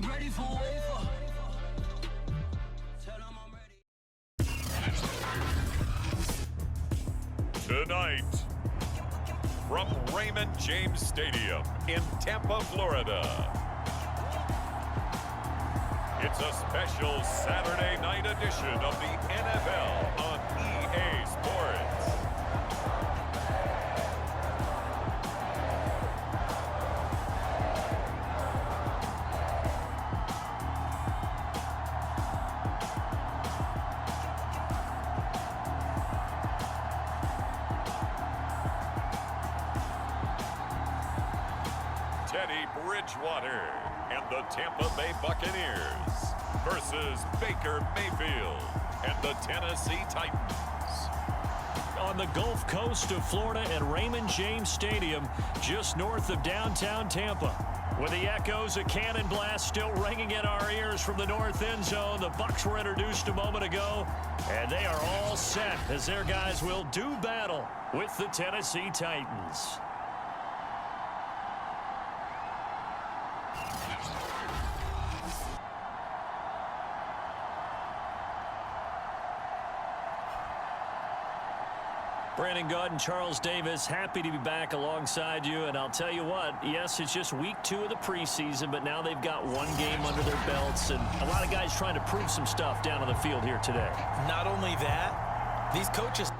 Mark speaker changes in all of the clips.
Speaker 1: ready for war.
Speaker 2: Tonight, from Raymond James Stadium in Tampa, Florida, it's a special Saturday night edition of the NFL on EA Sports. Teddy Bridgewater and the Tampa Bay Buccaneers versus Baker Mayfield and the Tennessee Titans.
Speaker 3: On the Gulf Coast of Florida at Raymond James Stadium, just north of downtown Tampa. With the echoes of cannon blast still ringing in our ears from the north end zone, the Bucs were introduced a moment ago, and they are all set as their guys will do battle with the Tennessee Titans. Brandon Gaud and Charles Davis, happy to be back alongside you. And I'll tell you what, yes, it's just week 2 of the preseason, but now they've got one game under their belts. And a lot of guys trying to prove some stuff down on the field here today.
Speaker 4: Not only that, these coaches...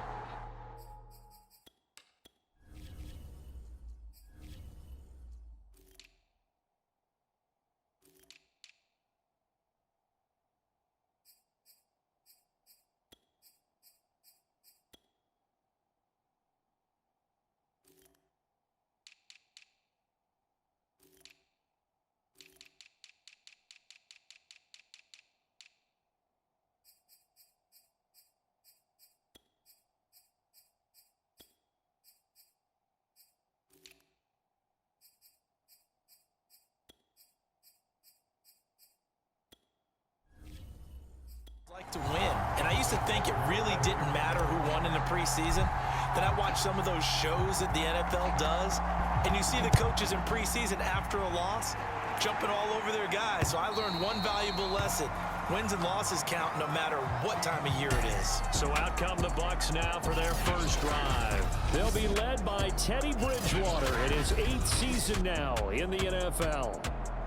Speaker 4: like to win, and I used to think it really didn't matter who won in the preseason. Then I watched some of those shows that the NFL does, and you see the coaches in preseason after a loss jumping all over their guys. So I learned one valuable lesson: wins and losses count no matter what time of year it is.
Speaker 3: So out come the Bucs now for their first drive. They'll be led by Teddy Bridgewater in his 8th season now in the NFL.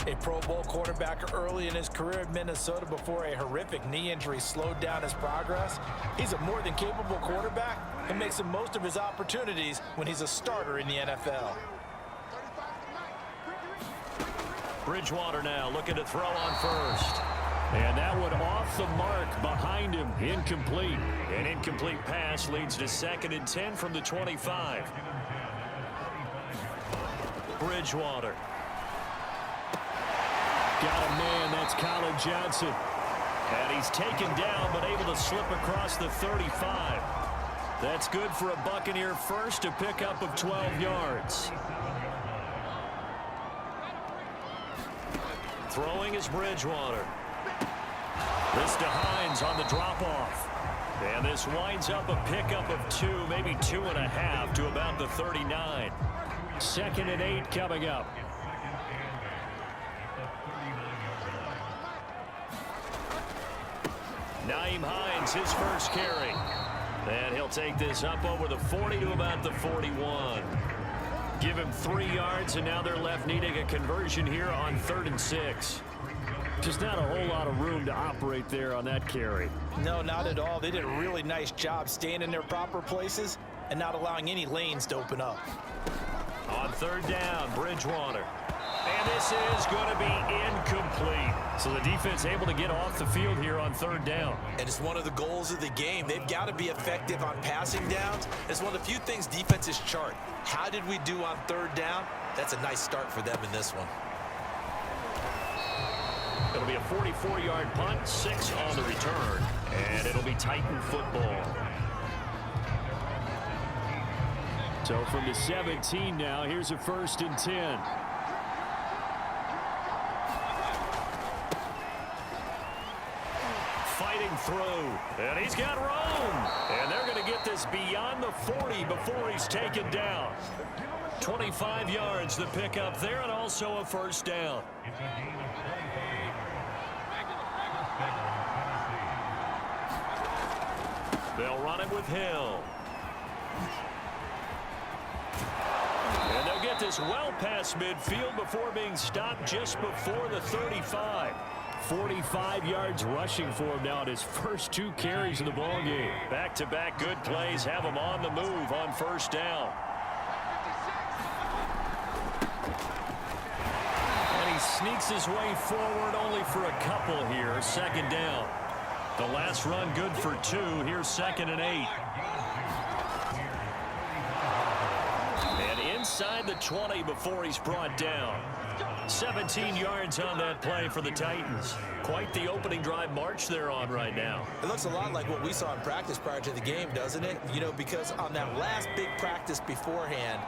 Speaker 4: A Pro Bowl quarterback early in his career in Minnesota before a horrific knee injury slowed down his progress. He's a more than capable quarterback and makes the most of his opportunities when he's a starter in the NFL.
Speaker 3: Bridgewater now looking to throw on first. And that one off the mark behind him. Incomplete. An incomplete pass leads to 2nd and 10 from the 25. Bridgewater. Got a man, that's Colin Johnson. And he's taken down, but able to slip across the 35. That's good for a Buccaneer first, a pickup of 12 yards. Throwing is Bridgewater. This to Hines on the drop-off. And this winds up a pickup of 2, maybe 2.5 to about the 39. 2nd and 8 coming up. Nyheim Hines, his first carry. And he'll take this up over the 40 to about the 41. Give him 3 yards, and now they're left needing a conversion here on 3rd and 6. Just not a whole lot of room to operate there on that carry.
Speaker 4: No, not at all. They did a really nice job staying in their proper places and not allowing any lanes to open up.
Speaker 3: On 3rd down, Bridgewater. And this is going to be incomplete. So the defense able to get off the field here on 3rd down.
Speaker 4: And it's one of the goals of the game. They've got to be effective on passing downs. It's one of the few things defenses chart. How did we do on 3rd down? That's a nice start for them in this one.
Speaker 3: It'll be a 44-yard punt, 6 on the return, and it'll be Titan football. So from the 17 now, here's a 1st and 10. Fighting through, and he's got room. And they're going to get this beyond the 40 before he's taken down. 25 yards the pickup there, and also a first down. They'll run it with Hill. And they'll get this well past midfield before being stopped just before the 35. 45 yards rushing for him now at his first 2 carries of the ballgame. Back-to-back good plays have him on the move on first down. And he sneaks his way forward only for a couple here. Second down. The last run good for 2. Here's 2nd and 8. And inside the 20 before he's brought down. 17 yards on that play for the Titans. Quite the opening drive march they're on right now.
Speaker 4: It looks a lot like what we saw in practice prior to the game, doesn't it? You know, because on that last big practice beforehand,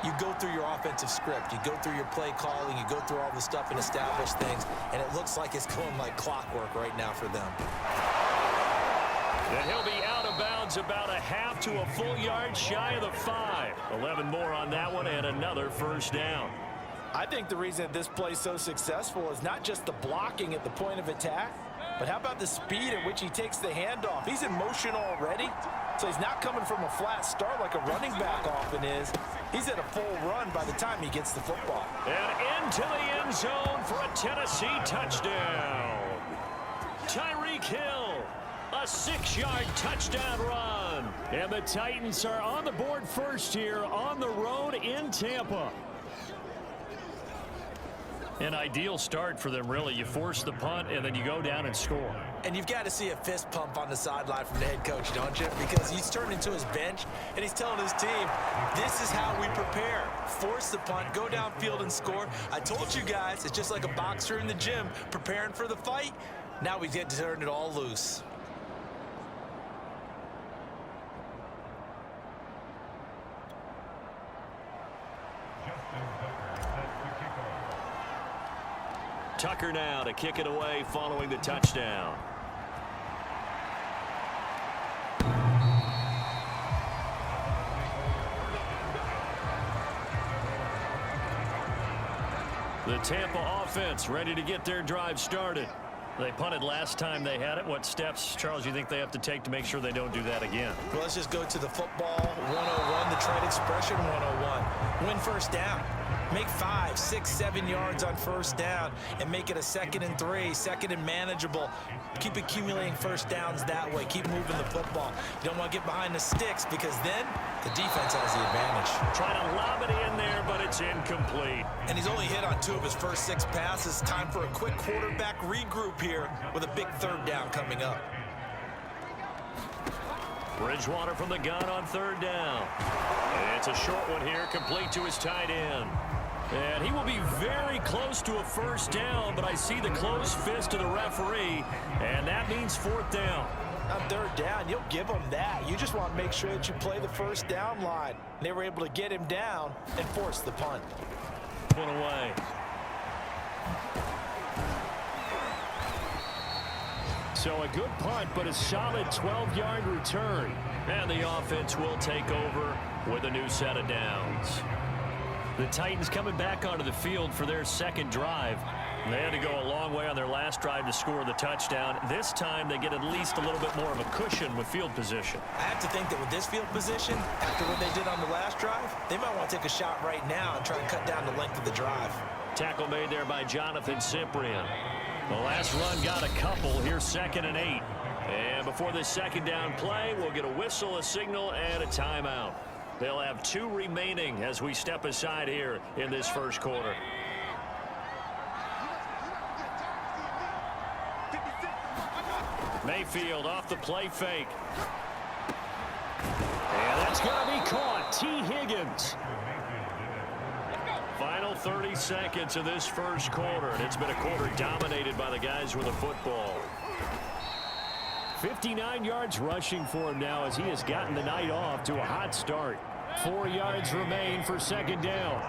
Speaker 4: you go through your offensive script. You go through your play calling. You go through all the stuff and establish things. And it looks like it's going like clockwork right now for them.
Speaker 3: And he'll be out of bounds about a half to a full yard shy of the 5. 11 more on that one and another first down.
Speaker 4: I think the reason this play's so successful is not just the blocking at the point of attack, but how about the speed at which he takes the handoff? He's in motion already, so he's not coming from a flat start like a running back often is. He's at a full run by the time he gets the football.
Speaker 3: And into the end zone for a Tennessee touchdown. Tyreek Hill, a 6-yard touchdown run. And the Titans are on the board first here on the road in Tampa. An ideal start for them, really. You force the punt, and then you go down and score.
Speaker 4: And you've got to see a fist pump on the sideline from the head coach, don't you? Because he's turned into his bench, and he's telling his team, this is how we prepare. Force the punt, go downfield and score. I told you guys, it's just like a boxer in the gym preparing for the fight. Now we get to turn it all loose.
Speaker 3: Tucker now to kick it away following the touchdown. The Tampa offense ready to get their drive started. They punted last time they had it. What steps, Charles, you think they have to take to make sure they don't do that again?
Speaker 4: Well, let's just go to the football 101, the trade expression 101. Win first down. Make 5, 6, 7 yards on first down and make it a 2nd and 3, 2nd and manageable. Keep accumulating first downs that way. Keep moving the football. You don't want to get behind the sticks because then the defense has the advantage.
Speaker 3: Trying to lob it in there, but it's incomplete.
Speaker 4: And he's only hit on 2 of his first 6 passes. Time for a quick quarterback regroup here with a big 3rd down coming up.
Speaker 3: Bridgewater from the gun on 3rd down. And it's a short one here, complete to his tight end. And he will be very close to a first down, but I see the closed fist of the referee, and that means 4th down.
Speaker 4: On 3rd down, you'll give them that. You just want to make sure that you play the first down line. They were able to get him down and force the punt.
Speaker 3: One away. So a good punt, but a solid 12-yard return. And the offense will take over with a new set of downs. The Titans coming back onto the field for their 2nd drive. They had to go a long way on their last drive to score the touchdown. This time they get at least a little bit more of a cushion with field position.
Speaker 4: I have to think that with this field position, after what they did on the last drive, they might want to take a shot right now and try and cut down the length of the drive.
Speaker 3: Tackle made there by Jonathan Cyprien. The last run got a couple. Here's 2nd and 8. And before this 2nd down play, we'll get a whistle, a signal, and a timeout. They'll have 2 remaining as we step aside here in this first quarter. Mayfield off the play fake. And that's going to be caught. T. Higgins. Final 30 seconds of this first quarter, and it's been a quarter dominated by the guys with the football. 59 yards rushing for him now as he has gotten the night off to a hot start. 4 yards remain for 2nd down.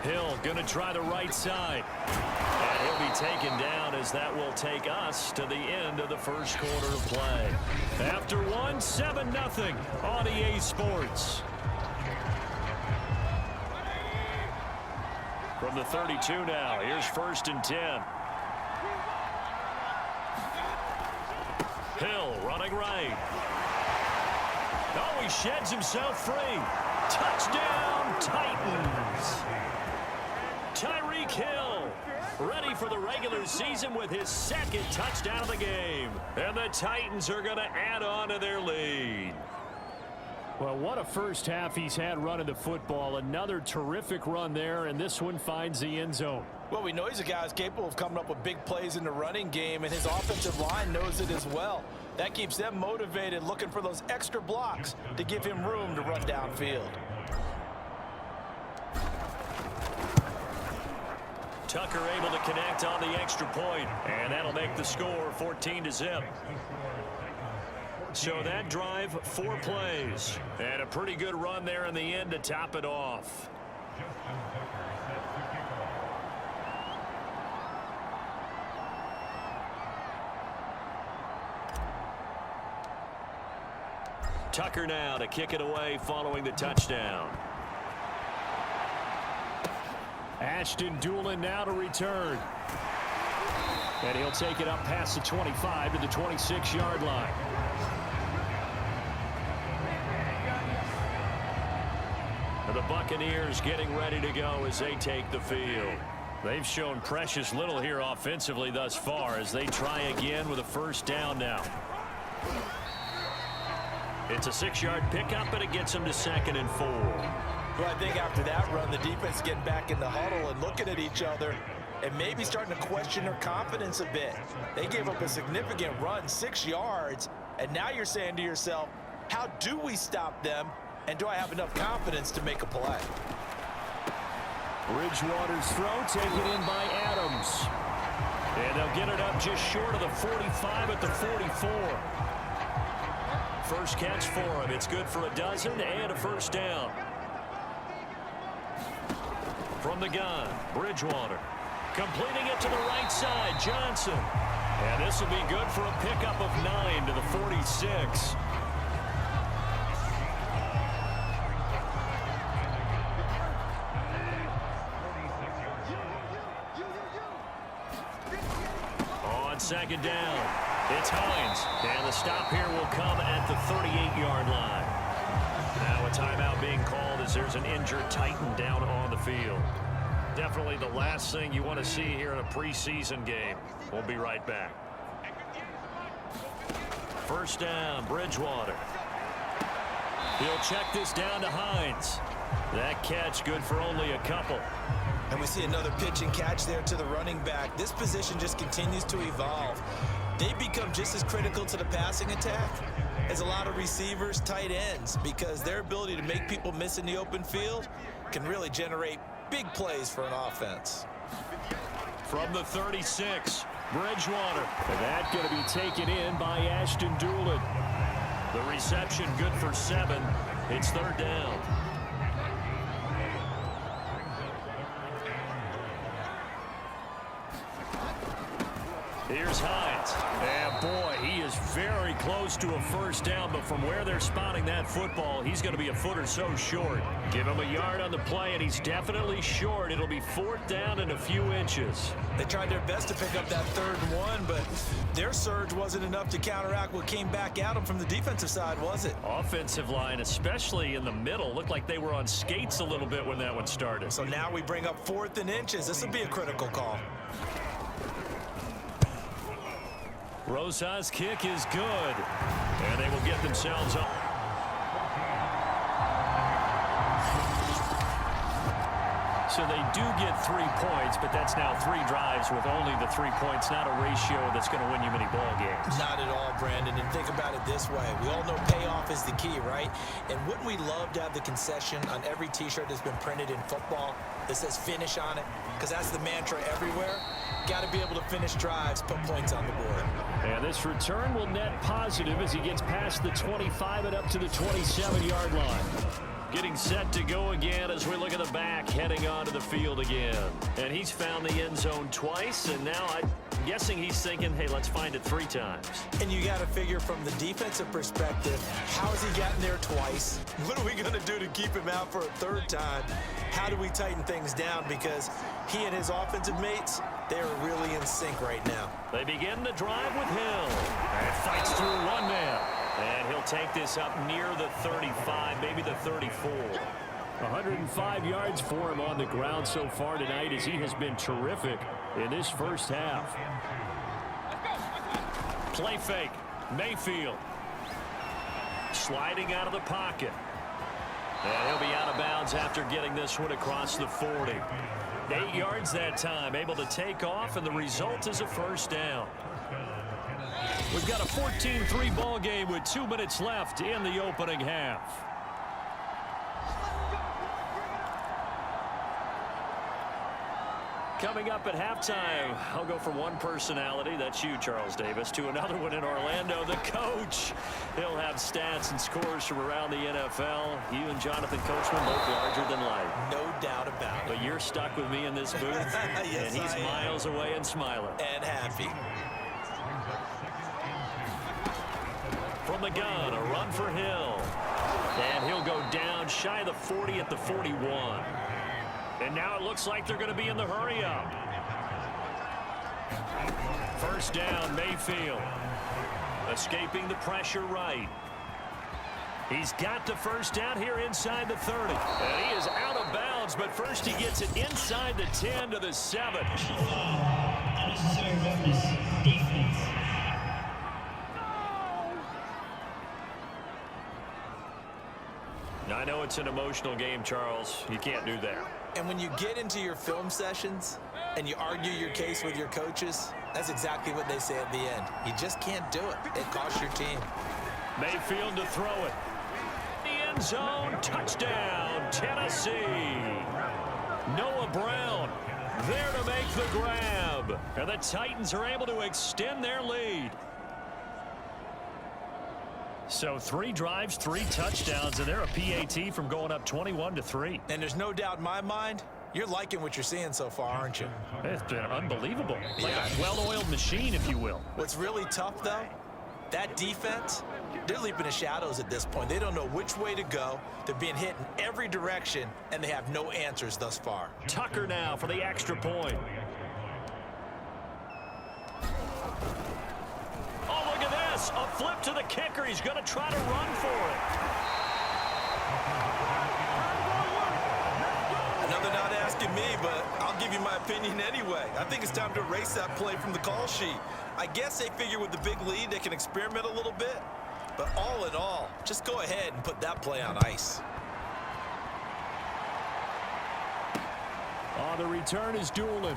Speaker 3: Hill going to try the right side. And he'll be taken down as that will take us to the end of the first quarter of play. After one, 7-0 on EA Sports. From the 32 now, here's 1st and 10. Hill running right. Oh, he sheds himself free. Touchdown, Titans. Tyreek Hill ready for the regular season with his 2nd touchdown of the game. And the Titans are going to add on to their lead.
Speaker 1: Well, what a first half he's had running the football. Another terrific run there, and this one finds the end zone.
Speaker 4: Well, we know he's a guy who's capable of coming up with big plays in the running game, and his offensive line knows it as well. That keeps them motivated, looking for those extra blocks to give him room to run downfield.
Speaker 3: Tucker able to connect on the extra point, and that'll make the score 14-0. So that drive, 4 plays, and a pretty good run there in the end to top it off. Tucker now to kick it away following the touchdown.
Speaker 1: Ashton Doolin now to return. And he'll take it up past the 25 to the 26-yard line.
Speaker 3: The Buccaneers getting ready to go as they take the field. They've shown precious little here offensively thus far as they try again with a 1st down now. It's a 6-yard pickup, and it gets them to 2nd and 4.
Speaker 4: Well, I think after that run, the defense is getting back in the huddle and looking at each other and maybe starting to question their confidence a bit. They gave up a significant run, 6 yards, and now you're saying to yourself, how do we stop them, and do I have enough confidence to make a play?
Speaker 1: Bridgewater's throw taken in by Adams.
Speaker 3: And they'll get it up just short of the 45 at the 44. First catch for him. It's good for a dozen and a 1st down. From the gun, Bridgewater. Completing it to the right side, Johnson. And this will be good for a pickup of 9 to the 46. On 2nd down, it's Hines. And the stop here will come at the 38-yard line. Now a timeout being called as there's an injured Titan down on the field. Definitely the last thing you want to see here in a preseason game. We'll be right back. 1st down, Bridgewater. He'll check this down to Hines. That catch good for only a couple.
Speaker 4: And we see another pitch and catch there to the running back. This position just continues to evolve. They become just as critical to the passing attack as a lot of receivers, tight ends, because their ability to make people miss in the open field can really generate big plays for an offense.
Speaker 3: From the 36, Bridgewater.
Speaker 1: And that going to be taken in by Ashton Doolin.
Speaker 3: The reception good for 7. It's 3rd down. Here's Hines. And boy, he is very close to a 1st down, but from where they're spotting that football, he's going to be a foot or so short. Give him a yard on the play, and he's definitely short. It'll be 4th down and a few inches.
Speaker 4: They tried their best to pick up that 3rd and 1, but their surge wasn't enough to counteract what came back at them from the defensive side, was it?
Speaker 3: Offensive line, especially in the middle, looked like they were on skates a little bit when that one started.
Speaker 4: So now we bring up 4th and inches. This will be a critical call.
Speaker 3: Rosa's kick is good, and they will get themselves up. So they do get 3 points, but that's now 3 drives with only the 3 points, not a ratio that's going to win you many ball games.
Speaker 4: Not at all, Brandon, and think about it this way. We all know payoff is the key, right? And wouldn't we love to have the concession on every T-shirt that's been printed in football that says finish on it? Because that's the mantra everywhere. Got to be able to finish drives, put points on the board.
Speaker 1: And this return will net positive as he gets past the 25 and up to the 27-yard line.
Speaker 3: Getting set to go again as we look at the back heading onto the field again. And he's found the end zone twice, and now I'm guessing he's thinking, hey, let's find it 3 times.
Speaker 4: And you got to figure from the defensive perspective, how has he gotten there twice? What are we going to do to keep him out for a 3rd time? How do we tighten things down? Because he and his offensive mates, they're really in sync right now.
Speaker 3: They begin the drive with Hill. And fights through one man. And he'll take this up near the 35, maybe the 34.
Speaker 1: 105 yards for him on the ground so far tonight as he has been terrific in this first half.
Speaker 3: Play fake. Mayfield. Sliding out of the pocket. And he'll be out of bounds after getting this one across the 40. 8 yards that time, able to take off, and the result is a first down. We've got a 14-3 ball game with 2 minutes left in the opening half. Coming up at halftime, I'll go from one personality, that's you, Charles Davis, to another one in Orlando, the coach. He'll have stats and scores from around the NFL. You and Jonathan Coachman both larger than life.
Speaker 4: No doubt about it.
Speaker 3: But you're stuck with me in this booth,
Speaker 4: yes,
Speaker 3: and he's miles away and smiling.
Speaker 4: And happy.
Speaker 3: From the gun, a run for Hill. And he'll go down shy of the 40 at the 41. And now it looks like they're going to be in the hurry-up. First down, Mayfield. Escaping the pressure right. He's got the first down here inside the 30. And he is out of bounds, but first he gets it inside the 10 to the 7. I know it's an emotional game, Charles. You can't do that.
Speaker 4: And when you get into your film sessions and you argue your case with your coaches, that's exactly what they say at the end. You just can't do it. It costs your team.
Speaker 3: Mayfield to throw it. The end zone, touchdown, Tennessee. Noah Brown there to make the grab. And the Titans are able to extend their lead. So 3 drives, 3 touchdowns, and they're a PAT from going up 21-3.
Speaker 4: And there's no doubt in my mind, you're liking what you're seeing so far, aren't you?
Speaker 3: It's been unbelievable. Like a well-oiled machine, if you will.
Speaker 4: What's really tough, though, that defense, they're leaping the shadows at this point. They don't know which way to go. They're being hit in every direction, and they have no answers thus far.
Speaker 3: Tucker now for the extra point. Oh, look at this. A flip to the kicker. He's going to try to run for it.
Speaker 4: Another not asking me, but I'll give you my opinion anyway. I think it's time to erase that play from the call sheet. I guess they figure with the big lead they can experiment a little bit. But all in all, just go ahead and put that play on ice.
Speaker 1: The return is Doolin.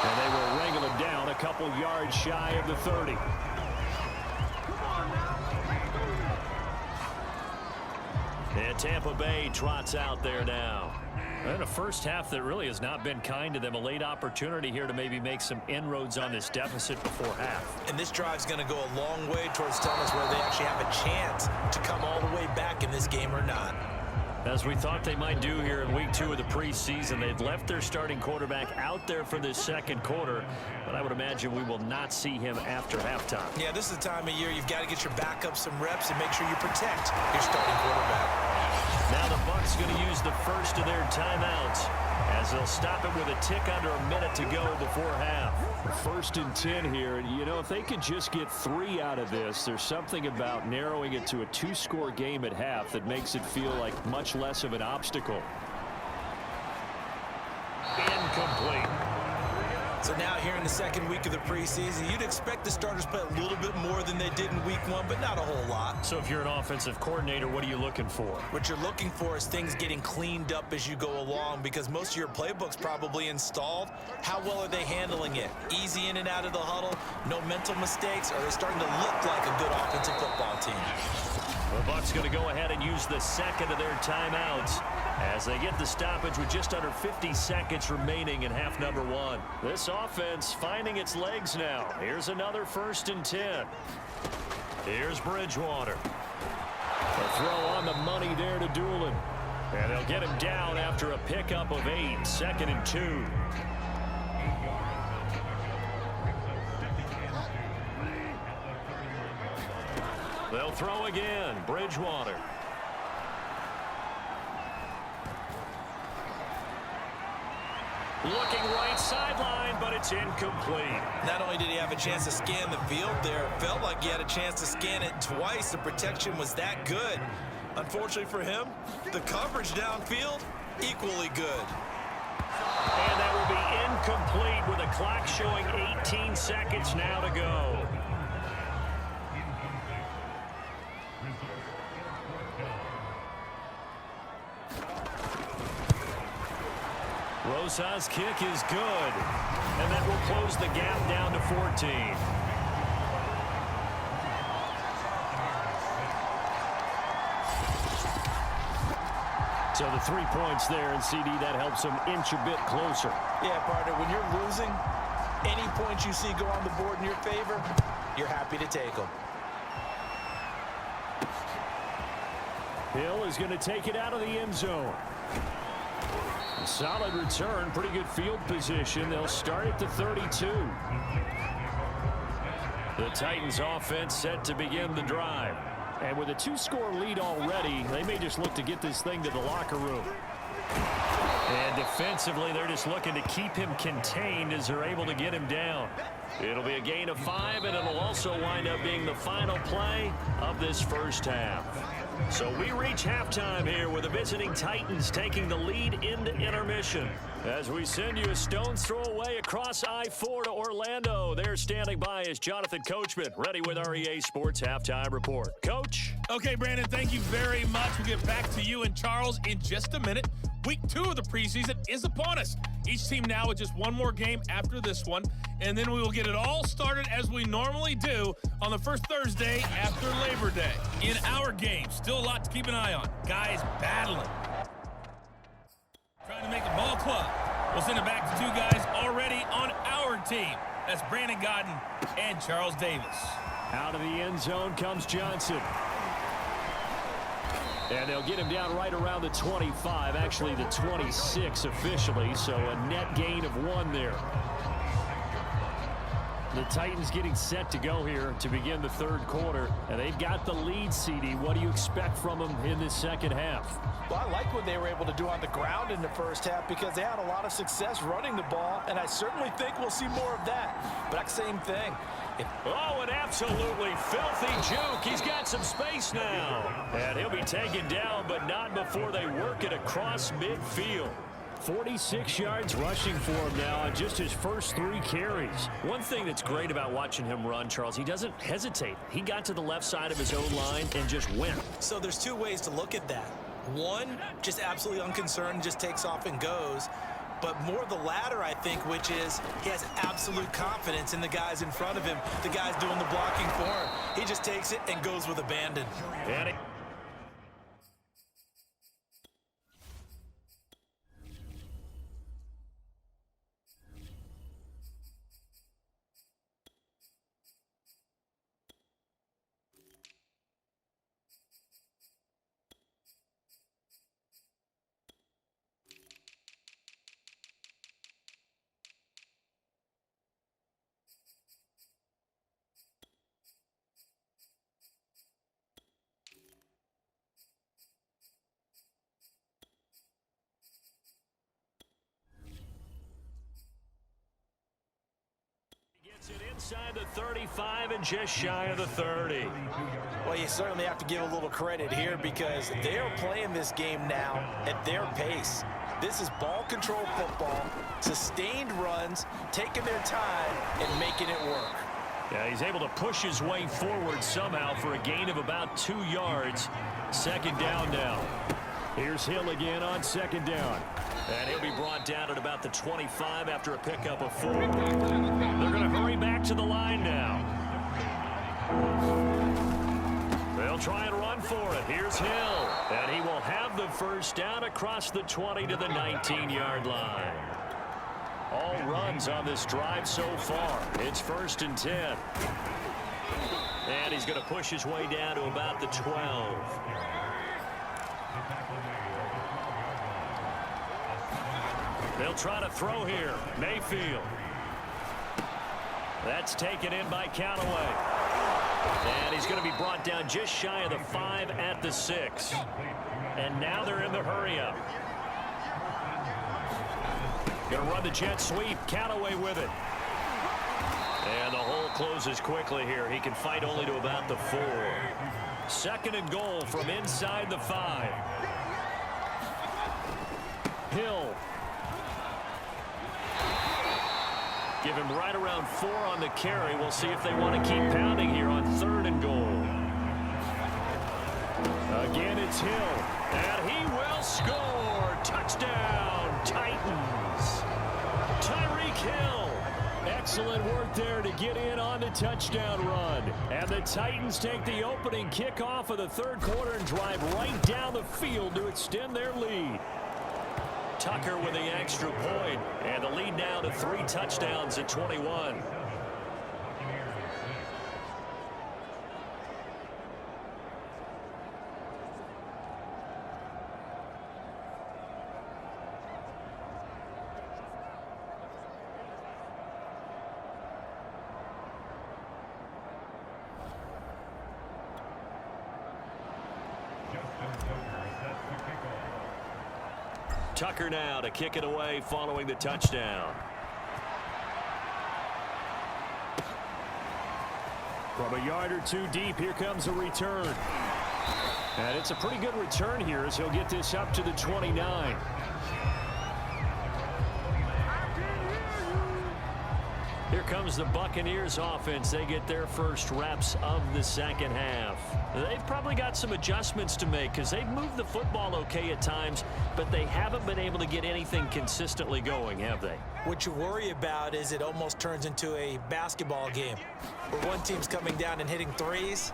Speaker 1: And they will wrangle him down a couple yards shy of the 30.
Speaker 3: And Tampa Bay trots out there now. And a first half that really has not been kind to them. A late opportunity here to maybe make some inroads on this deficit before half.
Speaker 4: And this drive's going to go a long way towards telling us whether they actually have a chance to come all the way back in this game or not.
Speaker 3: As we thought they might do here in week 2 of the preseason, they'd left their starting quarterback out there for this second quarter, but I would imagine we will not see him after halftime.
Speaker 4: Yeah, this is the time of year you've got to get your backup some reps and make sure you protect your starting quarterback.
Speaker 3: Now the Bucs going to use the first of their timeouts as they'll stop it with a tick under a minute to go before half.
Speaker 1: 1st and 10 here. You know, if they could just get 3 out of this, there's something about narrowing it to a 2-score game at half that makes it feel like much less of an obstacle.
Speaker 3: Incomplete.
Speaker 4: So now here in the second week of the preseason, you'd expect the starters to play a little bit more than they did in week 1, but not a whole lot.
Speaker 3: So if you're an offensive coordinator, what are you looking for?
Speaker 4: What you're looking for is things getting cleaned up as you go along, because most of your playbook's probably installed. How well are they handling it? Easy in and out of the huddle, no mental mistakes, or are they starting to look like a good offensive football team?
Speaker 3: The Bucs going to go ahead and use the second of their timeouts as they get the stoppage with just under 50 seconds remaining in half number 1. This offense finding its legs now. Here's another 1st and 10. Here's Bridgewater.
Speaker 1: A throw on the money there to Doolin.
Speaker 3: And they'll get him down after a pickup of 8, 2nd and 2. They'll throw again. Bridgewater. Looking right sideline, but it's incomplete.
Speaker 4: Not only did he have a chance to scan the field there, it felt like he had a chance to scan it twice. The protection was that good. Unfortunately for him, the coverage downfield, equally good.
Speaker 3: And that will be incomplete with a clock showing 18 seconds now to go. Rosa's kick is good, and that will close the gap down to 14. So the 3 points there, and CD, that helps them inch a bit closer.
Speaker 4: Yeah, partner, when you're losing, any points you see go on the board in your favor, you're happy to take them.
Speaker 1: Hill is going to take it out of the end zone. A solid return, pretty good field position. They'll start at the 32. The Titans offense set to begin the drive. And with a 2-score lead already, they may just look to get this thing to the locker room. And defensively, they're just looking to keep him contained as they're able to get him down. It'll be a gain of 5, and it'll also wind up being the final play of this first half. So we reach halftime here with the visiting Titans taking the lead into intermission. As we send you a stone's throw away across I-4 to Orlando. There standing by is Jonathan Coachman, ready with our EA Sports Halftime Report. Coach?
Speaker 5: Okay, Brandon, thank you very much. We'll get back to you and Charles in just a minute. Week 2 of the preseason is upon us. Each team now with just one more game after this one, and then we will get it all started as we normally do on the first Thursday after Labor Day. In our game, still a lot to keep an eye on. Guys battling. Trying to make a ball club. We'll send it back to 2 guys already on our team. That's Brandon Godden and Charles Davis.
Speaker 1: Out of the end zone comes Johnson. And they'll get him down right around the 25, actually the 26 officially, so a net gain of 1 there. The Titans getting set to go here to begin the third quarter, and they've got the lead, CD. What do you expect from them in this second half?
Speaker 4: Well, I like what they were able to do on the ground in the first half because they had a lot of success running the ball, and I certainly think we'll see more of that. But same thing.
Speaker 3: Oh, an absolutely filthy juke. He's got some space now. And he'll be taken down, but not before they work it across midfield.
Speaker 1: 46 yards rushing for him now on just his first 3 carries.
Speaker 3: One thing that's great about watching him run, Charles, he doesn't hesitate. He got to the left side of his own line and just went.
Speaker 4: So there's 2 ways to look at that. One, just absolutely unconcerned, just takes off and goes. But more the latter, I think, which is he has absolute confidence in the guys in front of him, the guys doing the blocking for him. He just takes it and goes with abandon.
Speaker 3: And inside the 35 and just shy of the 30.
Speaker 4: Well, you certainly have to give a little credit here because they are playing this game now at their pace. This is ball control football, sustained runs, taking their time and making it work.
Speaker 3: Yeah, he's able to push his way forward somehow for a gain of about 2 yards. Second down now.
Speaker 1: Here's Hill again on second down.
Speaker 3: And he'll be brought down at about the 25 after a pickup of 4. They're going to hurry back to the line now. They'll try and run for it. Here's Hill. And he will have the first down across the 20 to the 19-yard line. All runs on this drive so far. It's 1st and 10. And he's going to push his way down to about the 12. They'll try to throw here. Mayfield. That's taken in by Callaway. And he's going to be brought down just shy of the 5 at the 6. And now they're in the hurry-up. Going to run the jet sweep. Callaway with it. And the hole closes quickly here. He can fight only to about the 4. 2nd and goal from inside the 5. Hill. Give him right around 4 on the carry. We'll see if they want to keep pounding here on 3rd and goal. Again, it's Hill. And he will score. Touchdown, Titans. Tyreek Hill. Excellent work there to get in on the touchdown run. And the Titans take the opening kickoff of the 3rd quarter and drive right down the field to extend their lead. Tucker with the extra point, and the lead now to 3 touchdowns at 21. Tucker now to kick it away following the touchdown.
Speaker 1: From a yard or 2 deep, here comes a return. And it's a pretty good return here as he'll get this up to the 29.
Speaker 3: Here comes the Buccaneers offense. They get their first reps of the 2nd half. They've probably got some adjustments to make because they've moved the football okay at times, but they haven't been able to get anything consistently going, have they?
Speaker 4: What you worry about is it almost turns into a basketball game where one team's coming down and hitting 3s,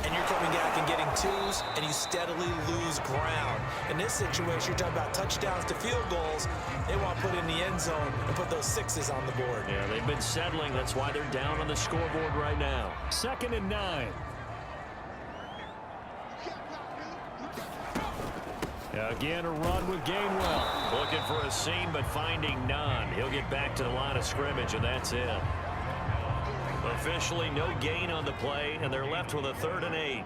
Speaker 4: and you're coming back and getting 2s, and you steadily lose ground. In this situation, you're talking about touchdowns to field goals. They want to put in the end zone and put those 6s on the board.
Speaker 3: Yeah, they've been settling. That's why they're down on the scoreboard right now.
Speaker 1: 2nd and 9. Again, a run with Gainwell.
Speaker 3: Looking for a seam, but finding none. He'll get back to the line of scrimmage, and that's it. Officially no gain on the play, and they're left with a 3rd and 8.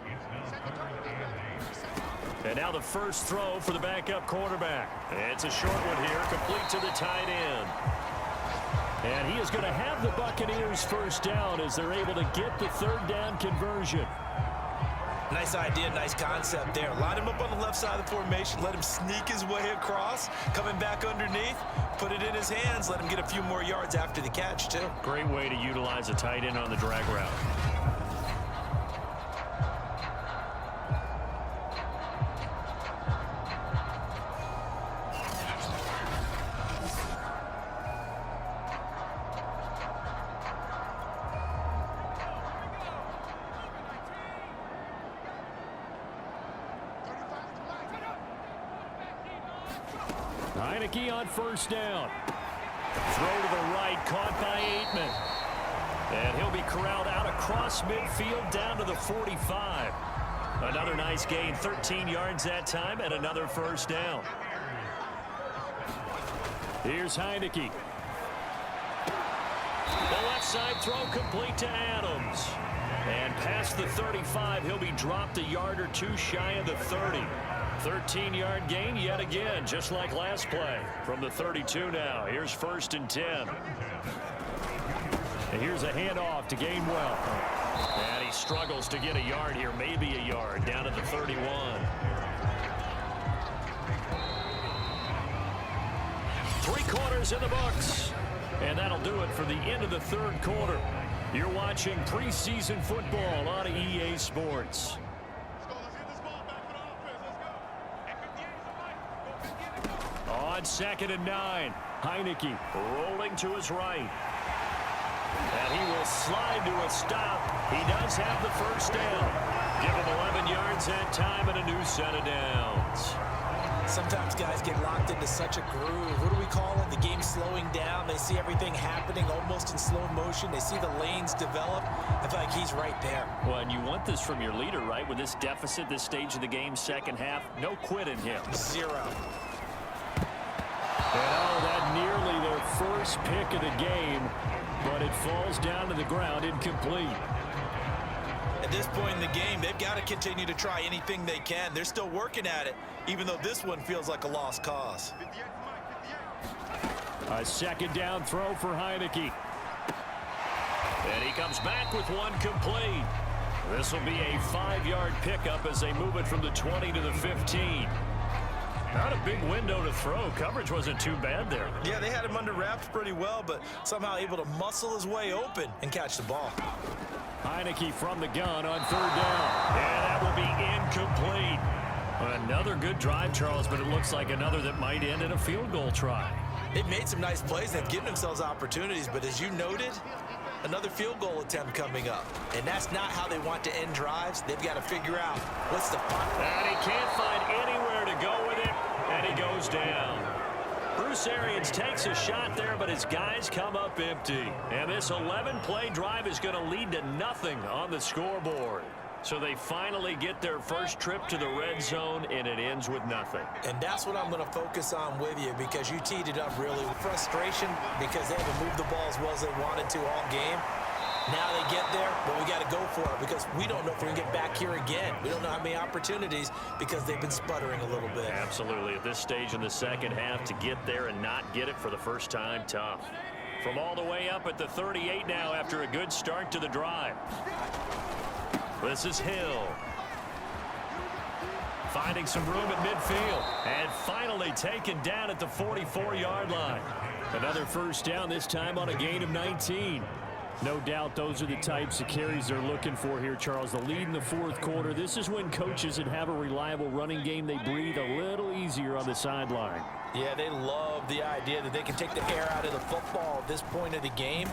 Speaker 3: And now the first throw for the backup quarterback. It's a short one here, complete to the tight end.
Speaker 1: And he is going to have the Buccaneers first down as they're able to get the 3rd down conversion.
Speaker 4: Nice idea, nice concept there. Line him up on the left side of the formation, let him sneak his way across, coming back underneath, put it in his hands, let him get a few more yards after the catch, too.
Speaker 3: Great way to utilize a tight end on the drag route.
Speaker 1: Heineke on first down. Throw to the right, caught by Aitman. And he'll be corralled out across midfield down to the 45. Another nice gain, 13 yards that time, and another first down. Here's Heineke. The left side throw complete to Adams. And past the 35, he'll be dropped a yard or 2 shy of the 30. 13-yard gain yet again, just like last play. From the 32 now, here's 1st and 10. And here's a handoff to Gainwell. And he struggles to get a yard here, maybe a yard, down at the 31. Three quarters in the books. And that'll do it for the end of the 3rd quarter. You're watching preseason football on EA Sports. On 2nd and 9, Heineke rolling to his right. And he will slide to a stop. He does have the first down. Give him 11 yards that time and a new set of downs.
Speaker 4: Sometimes guys get locked into such a groove. What do we call it? The game's slowing down. They see everything happening almost in slow motion. They see the lanes develop. I feel like he's right there.
Speaker 1: Well, and you want this from your leader, right? With this deficit, this stage of the game, 2nd half, no quit in him.
Speaker 4: 0.
Speaker 1: that nearly their first pick of the game, but it falls down to the ground incomplete.
Speaker 4: At this point in the game, they've got to continue to try anything they can. They're still working at it, even though this one feels like a lost cause.
Speaker 1: A second down throw for Heineke.
Speaker 3: And he comes back with one complete. This will be a 5-yard pickup as they move it from the 20 to the 15. Not a big window to throw. Coverage wasn't too bad there.
Speaker 4: Yeah, they had him under wraps pretty well, but somehow able to muscle his way open and catch the ball.
Speaker 1: Heineke from the gun on third down.
Speaker 3: And that will be incomplete. Another good drive, Charles, but it looks like another that might end in a field goal try.
Speaker 4: They've made some nice plays. They've given themselves opportunities, but as you noted, another field goal attempt coming up. And that's not how they want to end drives. They've got to figure out what's the fun.
Speaker 3: And he can't find anywhere to go with it, and he goes down. Bruce Arians takes a shot there, but his guys come up empty. And this 11-play drive is going to lead to nothing on the scoreboard. So they finally get their first trip to the red zone, and it ends with nothing.
Speaker 4: And that's what I'm going to focus on with you, because you teed it up really. Frustration because they haven't moved the ball as well as they wanted to all game. Now they get there, but we got to go for it because we don't know if we can get back here again. We don't know how many opportunities because they've been sputtering a little bit.
Speaker 3: Absolutely. At this stage in the second half, to get there and not get it for the first time, tough. From all the way up at the 38 now after a good start to the drive. This is Hill. Finding some room at midfield. And finally taken down at the 44-yard line.
Speaker 1: Another first down, this time on a gain of 19. No doubt those are the types of carries they're looking for here, Charles. The lead in the fourth quarter. This is when coaches that have a reliable running game, they breathe a little easier on the sideline.
Speaker 4: Yeah, they love the idea that they can take the air out of the football at this point of the game.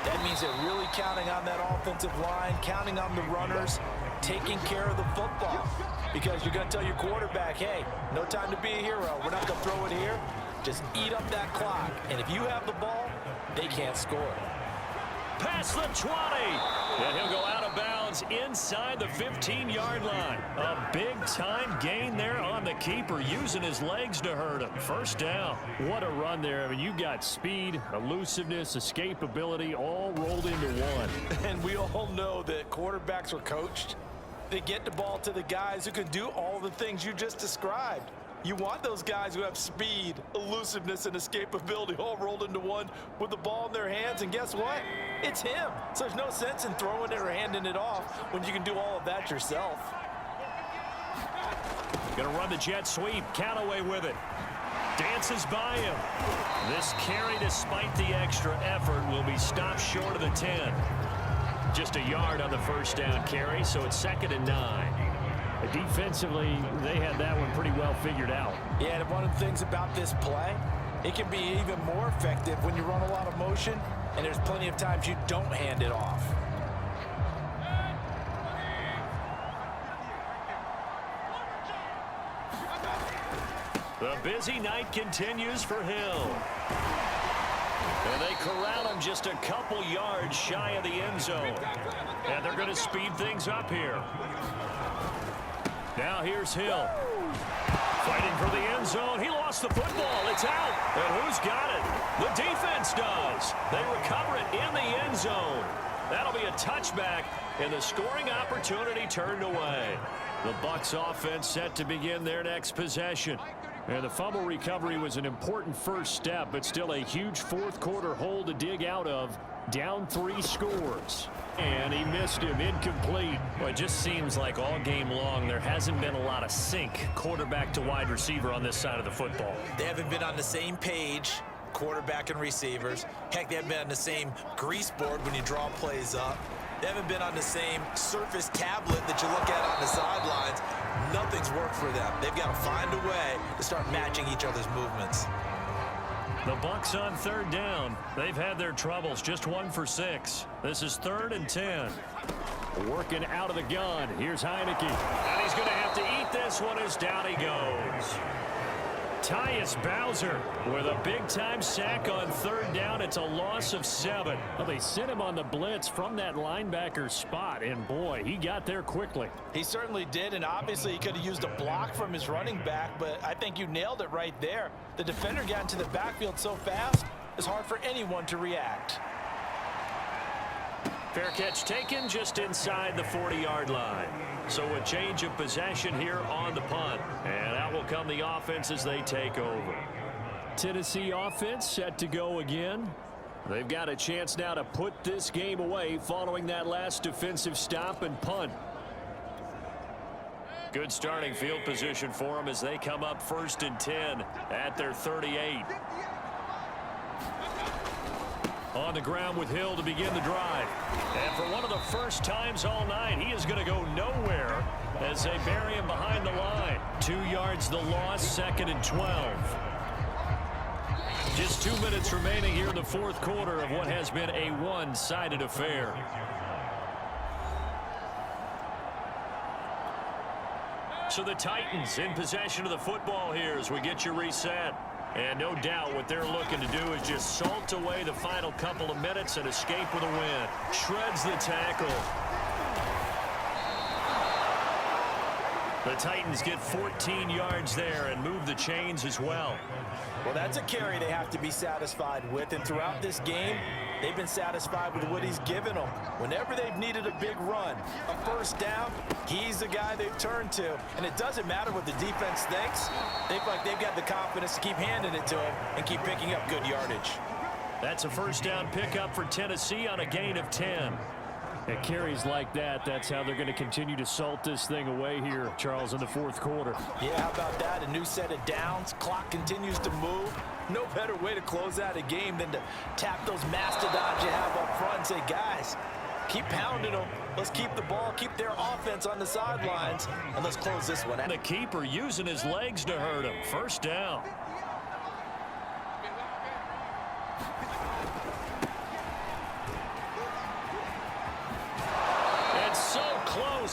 Speaker 4: That means they're really counting on that offensive line, counting on the runners, taking care of the football. Because you're going to tell your quarterback, hey, no time to be a hero. We're not going to throw it here. Just eat up that clock. And if you have the ball, they can't score.
Speaker 3: Past the 20. And he'll go out of bounds inside the 15-yard line. A big-time gain there on the keeper, using his legs to hurt him. First down.
Speaker 1: What a run there. I mean, you got speed, elusiveness, escapability all rolled into one.
Speaker 4: And we all know that quarterbacks are coached. They get the ball to the guys who can do all the things you just described. You want those guys who have speed, elusiveness, and escapability all rolled into one with the ball in their hands. And guess what? It's him. So there's no sense in throwing it or handing it off when you can do all of that yourself.
Speaker 3: Going to run the jet sweep. Callaway with it. Dances by him. This carry, despite the extra effort, will be stopped short of the 10. Just a yard on the first down carry, so it's 2nd and 9.
Speaker 1: Defensively, they had that one pretty well figured out.
Speaker 4: Yeah, and one of the things about this play, it can be even more effective when you run a lot of motion, and there's plenty of times you don't hand it off.
Speaker 3: The busy night continues for Hill. And they corral him just a couple yards shy of the end zone. And they're going to speed things up here. Now here's Hill. Fighting for the end zone. He lost the football. It's out. And who's got it? The defense does. They recover it in the end zone. That'll be a touchback, and the scoring opportunity turned away.
Speaker 1: The Bucs offense set to begin their next possession. And the fumble recovery was an important first step, but still a huge fourth quarter hole to dig out of. Down 3 scores. And he missed him, incomplete.
Speaker 3: Well, it just seems like all game long there hasn't been a lot of sync quarterback to wide receiver on this side of the football.
Speaker 4: They haven't been on the same page, quarterback and receivers. Heck, they haven't been on the same grease board when you draw plays up. They haven't been on the same Surface tablet that you look at on the sidelines. Nothing's worked for them. They've got to find a way to start matching each other's movements.
Speaker 3: The Bucs on 3rd down. They've had their troubles, just 1 for 6. This is 3rd and 10.
Speaker 1: Working out of the gun. Here's Heineke.
Speaker 3: And he's going to have to eat this one as down he goes. Tyus Bowser with a big-time sack on third down. It's a loss of 7.
Speaker 1: Well, they sent him on the blitz from that linebacker spot, and boy, he got there quickly.
Speaker 4: He certainly did, and obviously he could have used a block from his running back, but I think you nailed it right there. The defender got into the backfield so fast, it's hard for anyone to react.
Speaker 3: Fair catch taken just inside the 40-yard line. So a change of possession here on the punt. And out will come the offense as they take over.
Speaker 1: Tennessee offense set to go again. They've got a chance now to put this game away following that last defensive stop and punt.
Speaker 3: Good starting field position for them as they come up 1st and 10 at their 38.
Speaker 1: On the ground with Hill to begin the drive.
Speaker 3: And for one of the first times all night, he is going to go nowhere as they bury him behind the line.
Speaker 1: 2 yards the loss, 2nd and 12.
Speaker 3: Just 2 minutes remaining here in the 4th quarter of what has been a one-sided affair. So the Titans in possession of the football here as we get you reset. And no doubt what they're looking to do is just salt away the final couple of minutes and escape with a win. Shreds the tackle. The Titans get 14 yards there and move the chains as well.
Speaker 4: Well, that's a carry they have to be satisfied with, and throughout this game, they've been satisfied with what he's given them. Whenever they've needed a big run, a first down, he's the guy they've turned to. And it doesn't matter what the defense thinks. They feel like they've got the confidence to keep handing it to him and keep picking up good yardage.
Speaker 3: That's a first down pickup for Tennessee on a gain of 10.
Speaker 1: At carries like that, that's how they're going to continue to salt this thing away here, Charles, in the 4th quarter.
Speaker 4: Yeah, how about that? A new set of downs. Clock continues to move. No better way to close out a game than to tap those mastodons you have up front and say, guys, keep pounding them. Let's keep the ball, keep their offense on the sidelines, and let's close this one out.
Speaker 3: The keeper using his legs to hurt him. First down.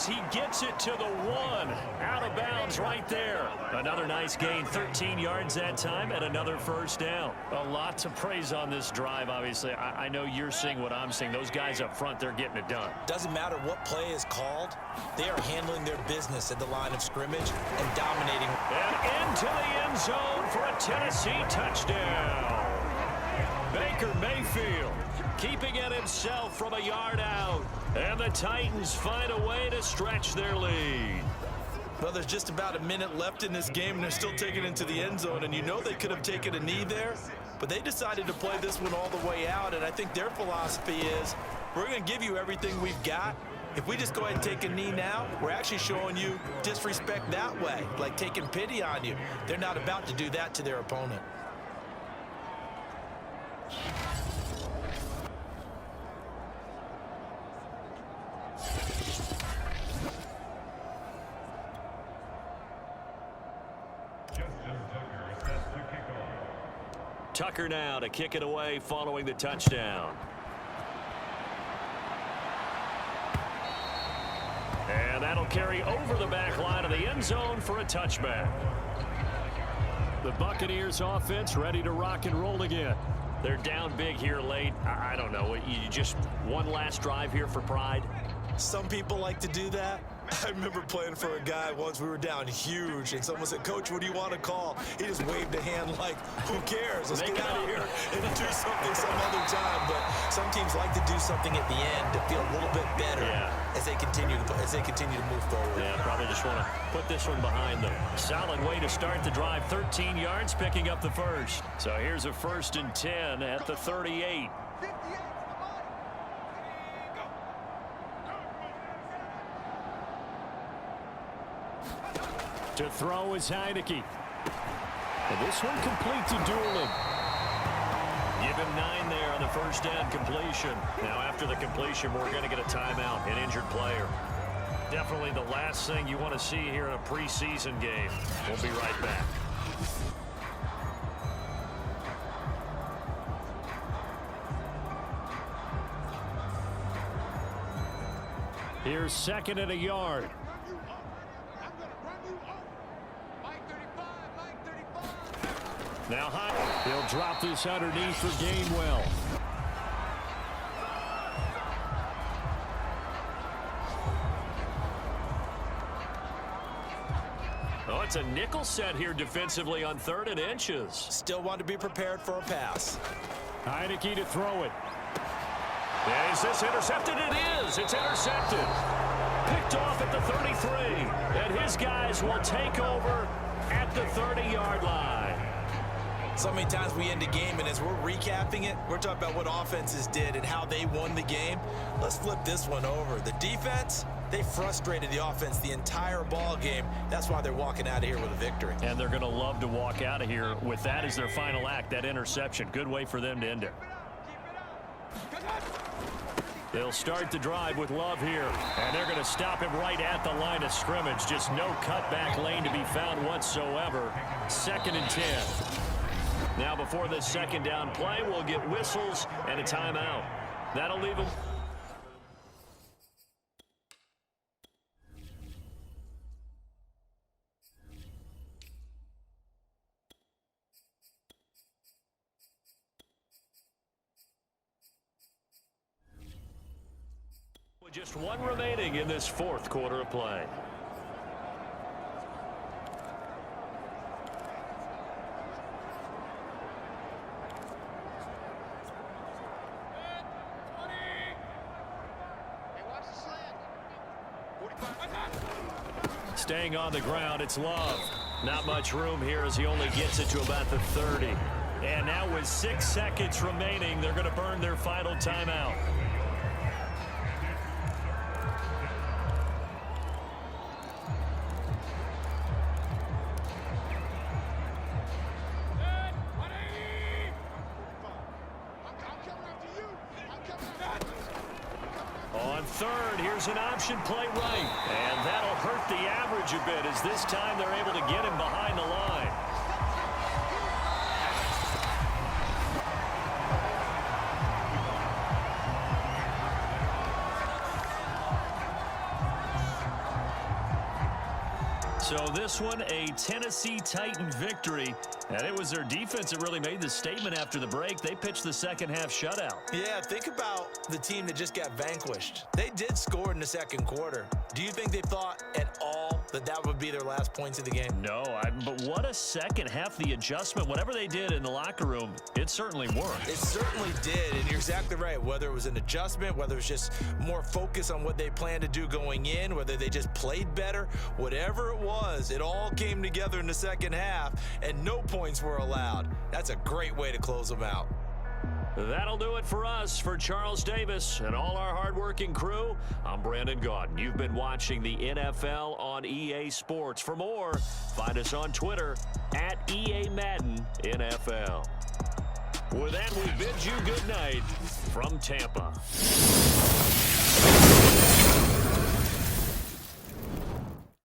Speaker 3: He gets it to the 1. Out of bounds right there. Another nice gain. 13 yards that time and another first down.
Speaker 1: A lot to praise on this drive, obviously. I know you're seeing what I'm seeing. Those guys up front, they're getting it done.
Speaker 4: Doesn't matter what play is called. They are handling their business at the line of scrimmage and dominating.
Speaker 3: And into the end zone for a Tennessee touchdown. Baker Mayfield keeping it himself from a yard out. And the Titans find a way to stretch their lead.
Speaker 4: Well, there's just about a minute left in this game, and they're still taking it into the end zone. And you know they could have taken a knee there, but they decided to play this one all the way out. And I think their philosophy is, we're going to give you everything we've got. If we just go ahead and take a knee now, we're actually showing you disrespect that way, like taking pity on you. They're not about to do that to their opponent.
Speaker 3: Tucker now to kick it away following the touchdown. And that'll carry over the back line of the end zone for a touchback.
Speaker 1: The Buccaneers offense ready to rock and roll again.
Speaker 3: They're down big here late. I don't know. You just one last drive here for pride.
Speaker 4: Some people like to do that. I remember playing for a guy once. We were down huge, and someone said, "Coach, what do you want to call?" He just waved a hand like, "Who cares? Let's get out of here and do something some other time." But some teams like to do something at the end to feel a little bit better as they continue to move forward.
Speaker 3: Yeah, probably just want to put this one behind them. Solid way to start the drive. 13 yards, picking up the first. So here's a 1st and 10 at the 38.
Speaker 1: To throw is Heineke. And this one complete to Doolin.
Speaker 3: Give him 9 there on the first down completion. Now after the completion, we're going to get a timeout, an injured player. Definitely the last thing you want to see here in a preseason game. We'll be right back.
Speaker 1: Here's 2nd and a yard. Now high. He'll drop this underneath for Gainwell. Oh, it's a nickel set here defensively on 3rd and inches.
Speaker 4: Still want to be prepared for a pass.
Speaker 1: Heineke to throw it.
Speaker 3: And is this intercepted? It is. It's intercepted. Picked off at the 33. And his guys will take over at the 30-yard line.
Speaker 4: So many times we end a game, and as we're recapping it, we're talking about what offenses did and how they won the game. Let's flip this one over. The defense, they frustrated the offense the entire ball game. That's why they're walking out of here with a victory.
Speaker 3: And they're going to love to walk out of here with that as their final act, that interception. Good way for them to end it. They'll start the drive with Love here, and they're going to stop him right at the line of scrimmage. Just no cutback lane to be found whatsoever. 2nd and 10. Now before this 2nd down play, we'll get whistles and a timeout. That'll leave them. With just one remaining in this 4th quarter of play. Staying on the ground, it's Love. Not much room here as he only gets it to about the 30. And now with 6 seconds remaining, they're going to burn their final timeout. On 3rd, here's an option play right. And that'll hurt the average a bit as this time they're able to get him behind the line. So this one, a Tennessee Titan victory. And it was their defense that really made the statement after the break. They pitched the 2nd half shutout.
Speaker 4: Yeah, think about the team that just got vanquished. They did score in the 2nd quarter. Do you think they thought at all that that would be their last points of the game?
Speaker 3: No, but what a 2nd half. The adjustment, whatever they did in the locker room, it certainly worked.
Speaker 4: It certainly did, and you're exactly right. Whether it was an adjustment, whether it was just more focus on what they planned to do going in, whether they just played better, whatever it was, it all came together in the 2nd half, and no points were allowed. That's a great way to close them out.
Speaker 3: That'll do it for us. For Charles Davis and all our hardworking crew, I'm Brandon Gaudin. You've been watching the NFL on EA Sports. For more, find us on Twitter at EA Madden NFL. With that, we bid you good night from Tampa.